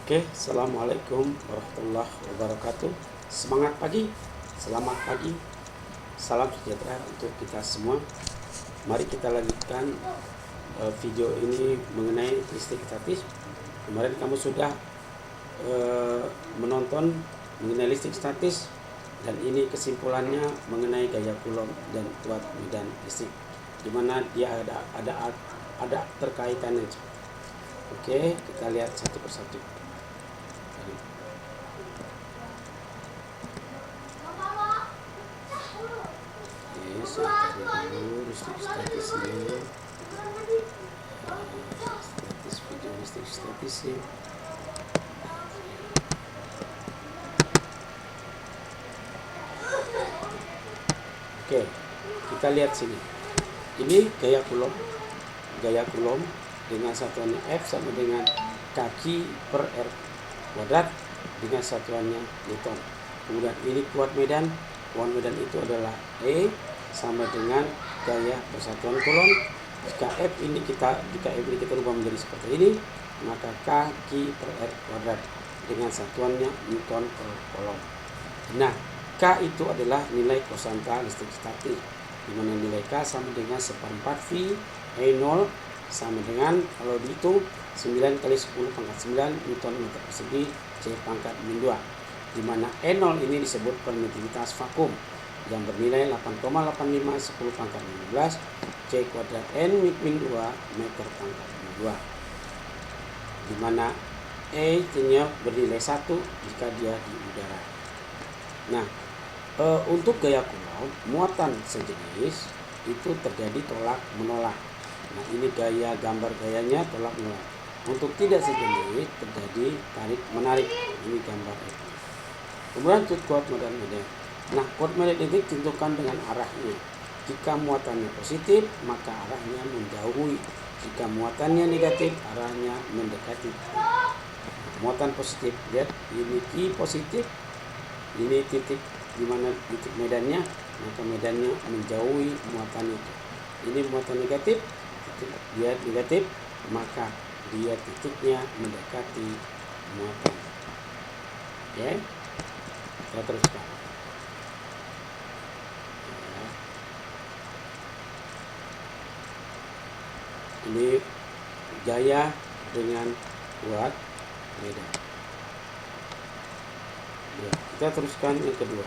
Oke, Assalamualaikum warahmatullahi wabarakatuh. Semangat pagi, selamat pagi, salam sejahtera untuk kita semua. Mari kita lanjutkan video ini mengenai listrik statis. Kemarin kamu sudah menonton mengenai listrik statis, dan ini kesimpulannya mengenai gaya Coulomb dan kuat medan listrik, di mana dia ada terkaitannya. Oke, kita lihat satu persatu. Saya cari dulu listrik statisnya, statis video listrik statisnya. Oke, kita lihat sini. Ini gaya Coulomb dengan satuannya F sama dengan kaki per R kuadrat dengan satuannya Newton. Kemudian ini kuat medan itu adalah E sama dengan gaya persatuan Coulomb. Jika F ini kita rubah menjadi seperti ini, maka kaki per R kuadrat dengan satuannya Newton per Coulomb. Nah, K itu adalah nilai konstanta listrik statis, di mana nilai K sama dengan 1/4 V E0 sama dengan, kalau dihitung, 9 kali 10 pangkat 9 Newton meter persegi C pangkat min 2, di mana E0 ini disebut permitivitas vakum yang bernilai 8,85 10 pangkat 15 C kuadrat N min 2 meter pangkat min 2, di mana E-nya bernilai 1 jika dia di udara. Nah, untuk gaya Coulomb, muatan sejenis itu terjadi tolak menolak. Nah, ini gambar gayanya tolak menolak. Untuk tidak sejenis terjadi tarik menarik. Ini gambar itu. Kemudian kuat medan magnetik. Nah, kuat medan itu ditentukan dengan arahnya. Jika muatannya positif, maka arahnya menjauhi. Jika muatannya negatif, arahnya mendekati. Muatan positif, lihat ini Q positif, ini titik di mana titik medannya, maka medannya menjauhi muatan itu. Ini muatan negatif, dia negatif, maka dia titiknya mendekati muatan. Oke, kita teruskan. Ini gaya dengan kuat medan. Ya, kita teruskan yang kedua.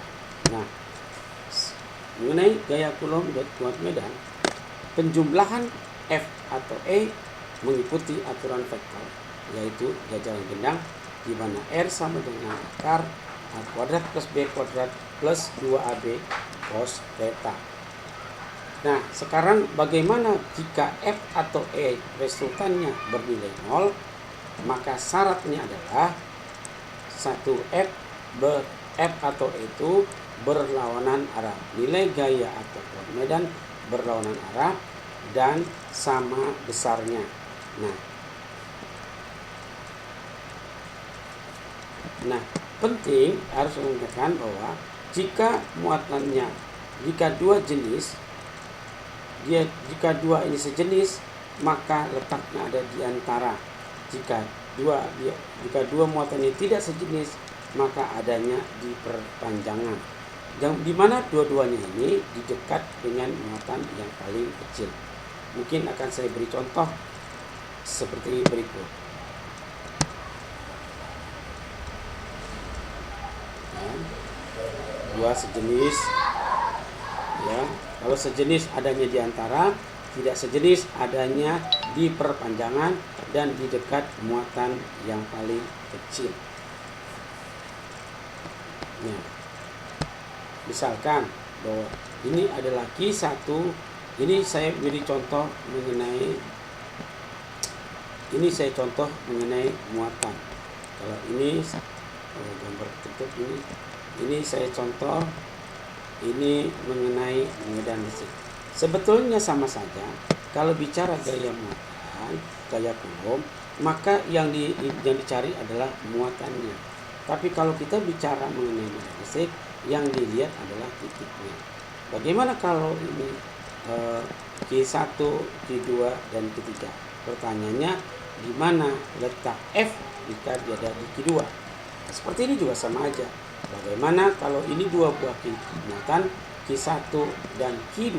Nah, mengenai gaya Coulomb dan kuat medan, penjumlahan F atau E mengikuti aturan vektor, yaitu jajaran gendang, di mana R sama dengan akar A kuadrat plus B kuadrat plus 2AB cos theta. Nah, sekarang bagaimana jika F atau E resultannya bernilai 0? Maka syaratnya adalah satu F atau E itu berlawanan arah. Nilai gaya atau kuat medan berlawanan arah dan sama besarnya. Nah, penting harus mengatakan bahwa jika muatannya, jika dua ini sejenis, maka letaknya ada di antara. Jika dua muatannya tidak sejenis, maka adanya di perpanjangan, di mana dua-duanya ini di dekat dengan muatan yang paling kecil. Mungkin akan saya beri contoh seperti berikut. Dua sejenis, ya. Kalau sejenis adanya di antara, tidak sejenis adanya di perpanjangan dan di dekat muatan yang paling kecil. Nah, misalkan bahwa ini adalah Q1, ini saya beri contoh mengenai muatan. Kalau ini gambar tutup ini saya contoh ini mengenai medan listrik. Sebetulnya sama saja. Kalau bicara gaya muatan, gaya Coulomb, maka yang dicari adalah muatannya. Tapi kalau kita bicara mengenai medan listrik, yang dilihat adalah titiknya. Bagaimana kalau ini Q1, Q2, dan Q3? Pertanyaannya, di mana letak F jika dia ada di Q2. Nah, seperti ini juga sama aja. Bagaimana kalau ini dua buah muatan Q1 dan Q2,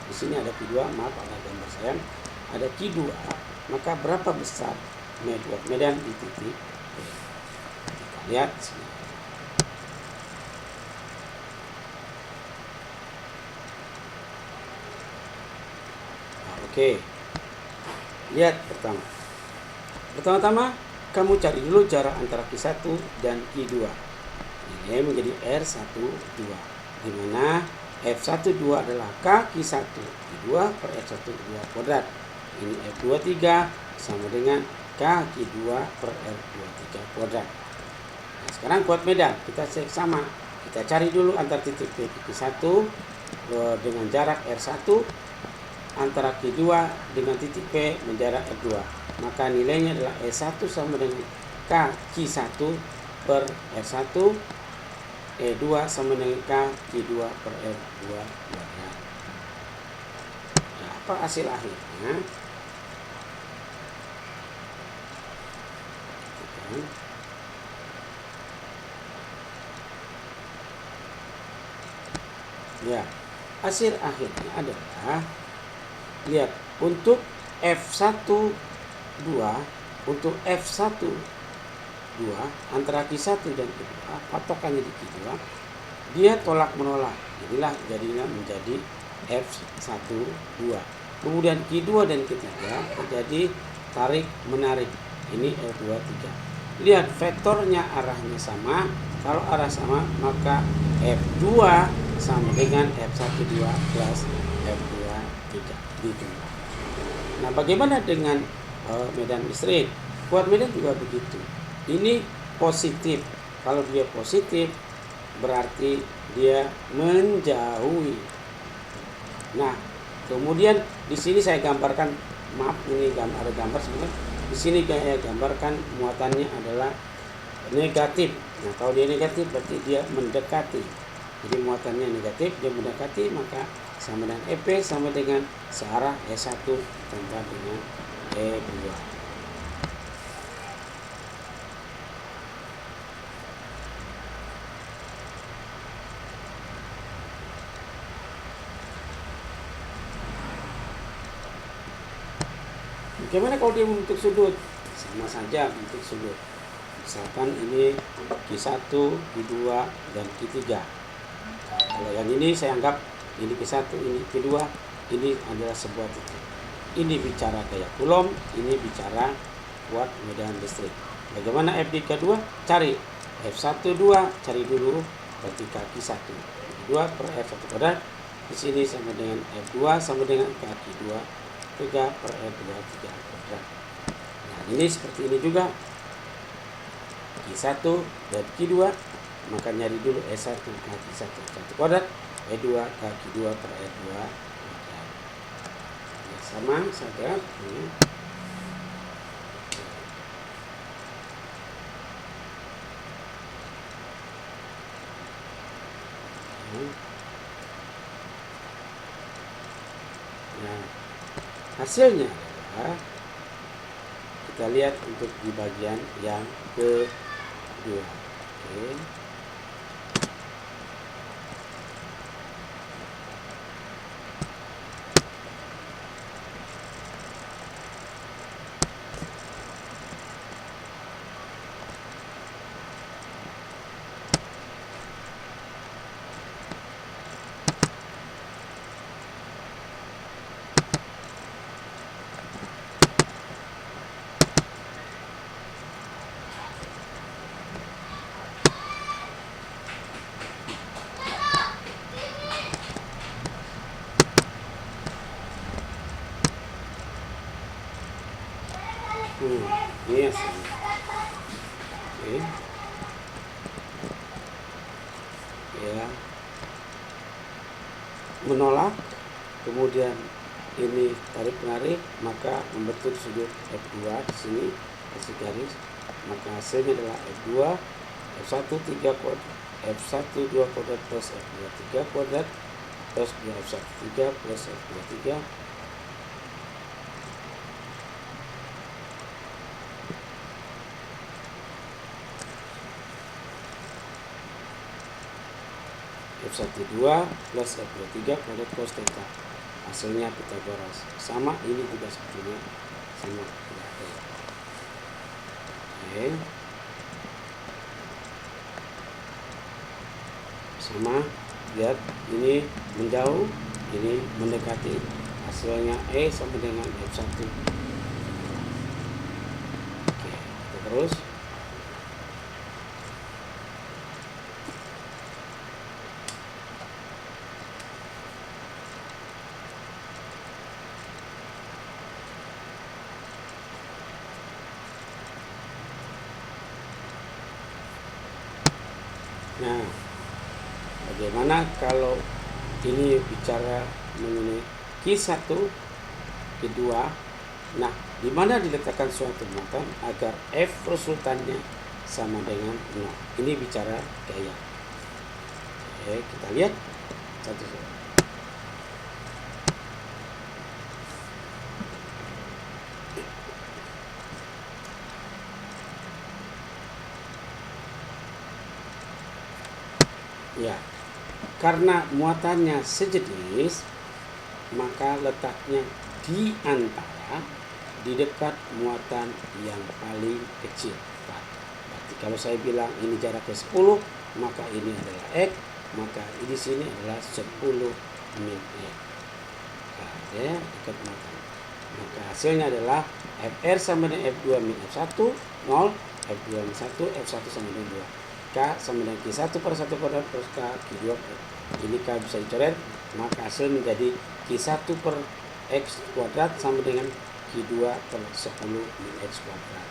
di sini ada Q2, maaf ada gambar saya, ada Q2, maka berapa besar medan di titik P? Kita lihat sini. Nah, oke. Lihat pertama-tama kamu cari dulu jarak antara Q1 dan Q2. Ini menjadi R12, di mana F12 adalah K1 Q2 per F12 kuadrat. Ini F23 sama dengan K2 per R23 kuadrat. Nah, sekarang kuat medan kita cek sama. Kita cari dulu antar titik P Q1 dengan jarak R1 antara Q2 dengan titik P menjarak R2. Maka nilainya adalah E1 sama dengan K1 per R1, E2 sama dengan K2 per R2 kuadrat. Nah, apa hasil akhirnya? Ya, hasil akhirnya adalah, lihat, untuk F12 antara Q1 dan Q2, patokannya di Q2, dia tolak menolak. Inilah jadinya menjadi F12. Kemudian Q2 dan Q3 terjadi tarik menarik. Ini L23. Lihat vektornya arahnya sama. Kalau arah sama maka F2 sama dengan F12 plus F23 gitu. Nah, bagaimana dengan medan listrik? Kuat medan juga begitu. Ini positif. Kalau dia positif berarti dia menjauhi. Nah, kemudian di sini saya gambarkan, maaf ini ada gambar sebenarnya. Di sini saya gambarkan muatannya adalah negatif. Nah, kalau dia negatif berarti dia mendekati. Jadi muatannya negatif, dia mendekati, maka sama dengan EP sama dengan searah E1 tambah dengan E2. Bagaimana kalau dia membentuk sudut? Sama saja bentuk sudut. Misalkan ini Q1, Q2, dan Q3. Nah, kalau yang ini saya anggap ini Q1, ini Q2, ini adalah sebuah titik. Ini bicara gaya Coulomb, ini bicara kuat medan listrik. Bagaimana F di K2? Cari F12, cari dulu berarti kaki 1. Q2 per F1 kuadrat. Di sini sama dengan F2 sama dengan kaki 2. 3 per R23 kuadrat. Nah, ini seperti ini juga. Q1 dan Q2, maka nyari dulu E1 kaki 1 kuadrat, E2 kaki 2 per R2 kuadrat. Ya, sama saja. Nah, hasilnya adalah kita lihat untuk di bagian yang kedua. Oke. Yes. Oke. Ya. Menolak, kemudian ini tarik menarik, maka membentuk sudut F2 di sini kasih garis, maka hasilnya adalah F2 F1 3 kuadrat, F1 2 kuadrat plus F2 3 kuadrat plus 2 F1 3 plus F2 3 F1 2 plus F2 3 kuadrat cos theta. Hasilnya Pythagoras. Sama, ini juga sebetulnya sama. Oke. Sama, lihat ini menjauh, ini mendekati. Hasilnya E sama dengan F1. Oke, kita terus. Nah, bagaimana kalau ini bicara mengenai Q1, Q2? Nah, di mana diletakkan suatu muatan agar F resultannya sama dengan 0? Ini bicara gaya. Oke, kita lihat satu-satu. Ya, karena muatannya sejenis, maka letaknya di antara, di dekat muatan yang paling kecil. Berarti kalau saya bilang ini jaraknya 10, maka ini adalah X, maka di sini adalah 10 min X. Nah, ya, dekat muatan. Maka hasilnya adalah Fr sama dengan F2 min F1, 0, F2 min 1, F1 sama dengan 2. K sama dengan Q1 per 1 kuadrat plus K Q2. Ini K bisa dicoret, maka hasil menjadi Q1 per X kuadrat sama dengan Q2 per 10 min X kuadrat.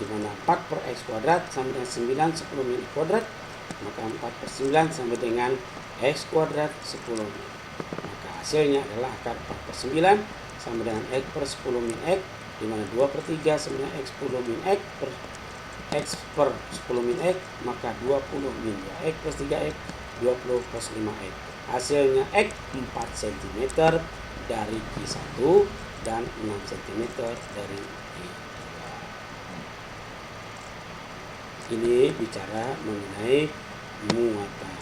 Di mana 4 per X kuadrat sama dengan 9, 10 min X kuadrat. Maka 4 per 9 sama dengan X kuadrat 10 min. Maka hasilnya adalah akar 4 per 9 sama dengan X per 10 min X. Di mana 2 per 3 sama dengan X 10 min X per X per 10 min X, maka 20 min 2X plus 3X, 20 plus 5X. Hasilnya X 4 cm dari Q1 dan 6 cm dari Q2. Ini bicara mengenai muatan.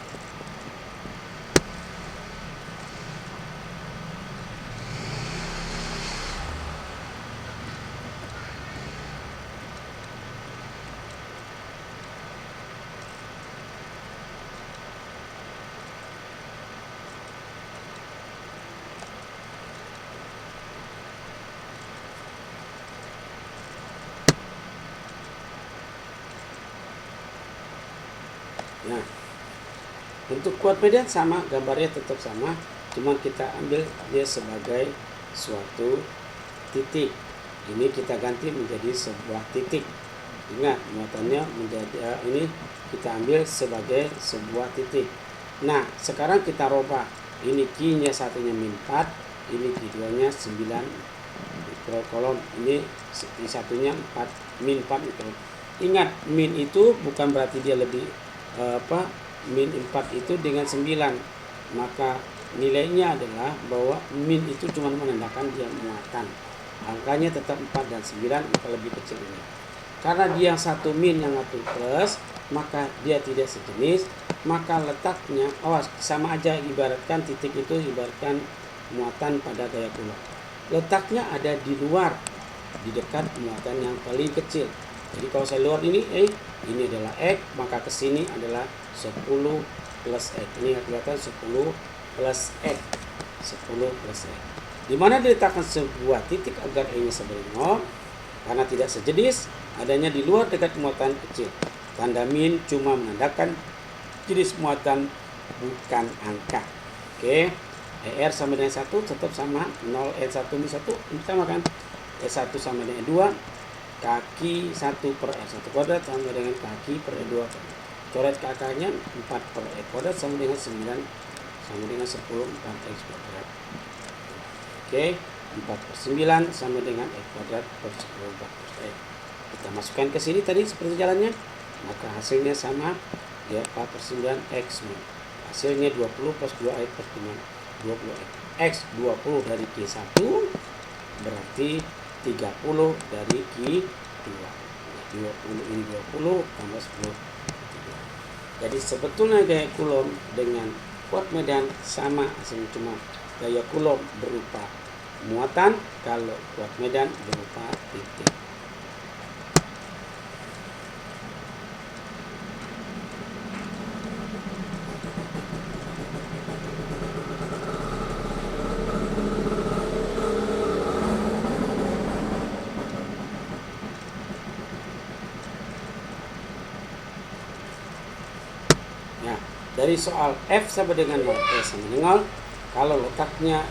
Nah, untuk kuat medan sama, gambarnya tetap sama, cuma kita ambil dia sebagai suatu titik. Ini kita ganti menjadi sebuah titik. Ingat, muatannya menjadi ini kita ambil sebagai sebuah titik. Nah, sekarang kita rubah. Ini Q-nya satunya min 4, ini Q2-nya 9 mikrokolom. Ini satunya 4 min 4 mikrokolom. Ingat, min itu bukan berarti dia lebih min 4 itu dengan 9, maka nilainya adalah bahwa min itu cuma menandakan dia muatan, angkanya tetap 4 dan 9, maka lebih kecil ini. Karena dia satu min yang satu plus, maka dia tidak sejenis, maka letaknya sama aja, ibaratkan titik itu ibaratkan muatan pada gaya Coulomb. Letaknya ada di luar, di dekat muatan yang paling kecil. Jadi kalau saya luar ini adalah X, maka ke sini adalah 10 plus X. Ini kelihatan 10 plus X. 10 plus X. Di mana diletakkan sebuah titik agar E-nya sama dengan 0, karena tidak sejenis, adanya di luar dekat muatan kecil. Tanda min cuma menandakan jenis muatan, bukan angka. Oke. ER sama dengan 1 tetap sama, 0 N1 min 1 sama kan? E1 sama dengan 2. Kaki 1 per X1 kuadrat sama dengan kaki per E2. Coret kakaknya 4 per E kuadrat sama dengan 9 sama dengan 10 4X kuadrat. Oke, 4 per 9 sama dengan X kuadrat per 10 4 per X. Kita masukkan ke sini tadi seperti jalannya, maka hasilnya sama, ya 4 per 9 X min. Hasilnya 20 plus 2X per 5 20X. X 20 dari Q1 berarti 30 dari Q2. 20 ini 20 tambah 10. Jadi sebetulnya gaya Coulomb dengan kuat medan sama hasilnya, cuma gaya Coulomb berupa muatan, kalau kuat medan berupa titik. Nah, dari soal F sama dengan 0, S sama dengan 0, kalau letaknya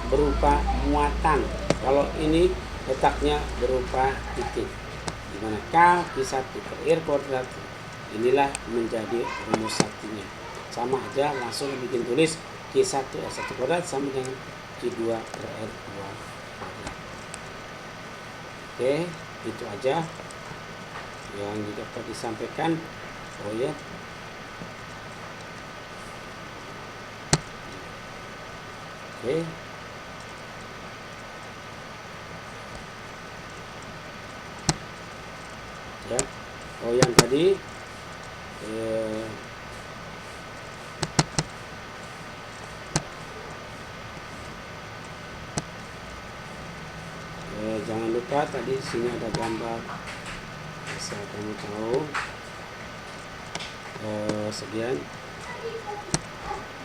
berupa muatan, kalau ini letaknya berupa titik, dimana K Q1 per R kuadrat, inilah menjadi rumus satunya. Sama aja, langsung bikin tulis Q1 R1 kuadrat sama dengan Q2 per R2 kuadrat. Oke, itu aja yang dapat disampaikan. Oh ya, oke. Ya, oh yang tadi jangan lupa tadi sini ada gambar, bisa kamu tahu sekian.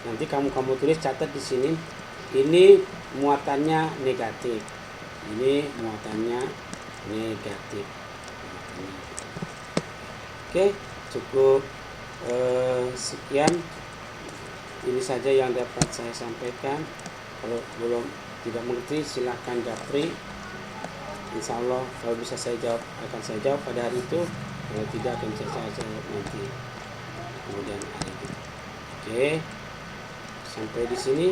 Nanti kamu tulis, catat di sini. Ini muatannya negatif, ini muatannya negatif. Oke, cukup sekian. Ini saja yang dapat saya sampaikan. Kalau belum tidak mengerti silahkan japri. Insya Allah kalau bisa saya jawab, akan saya jawab pada hari itu. Kalau tidak akan saya jawab nanti kemudian hari itu. Oke, sampai di sini.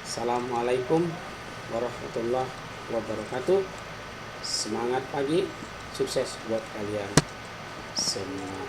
Assalamualaikum warahmatullahi wabarakatuh. Semangat pagi, sukses buat kalian semua.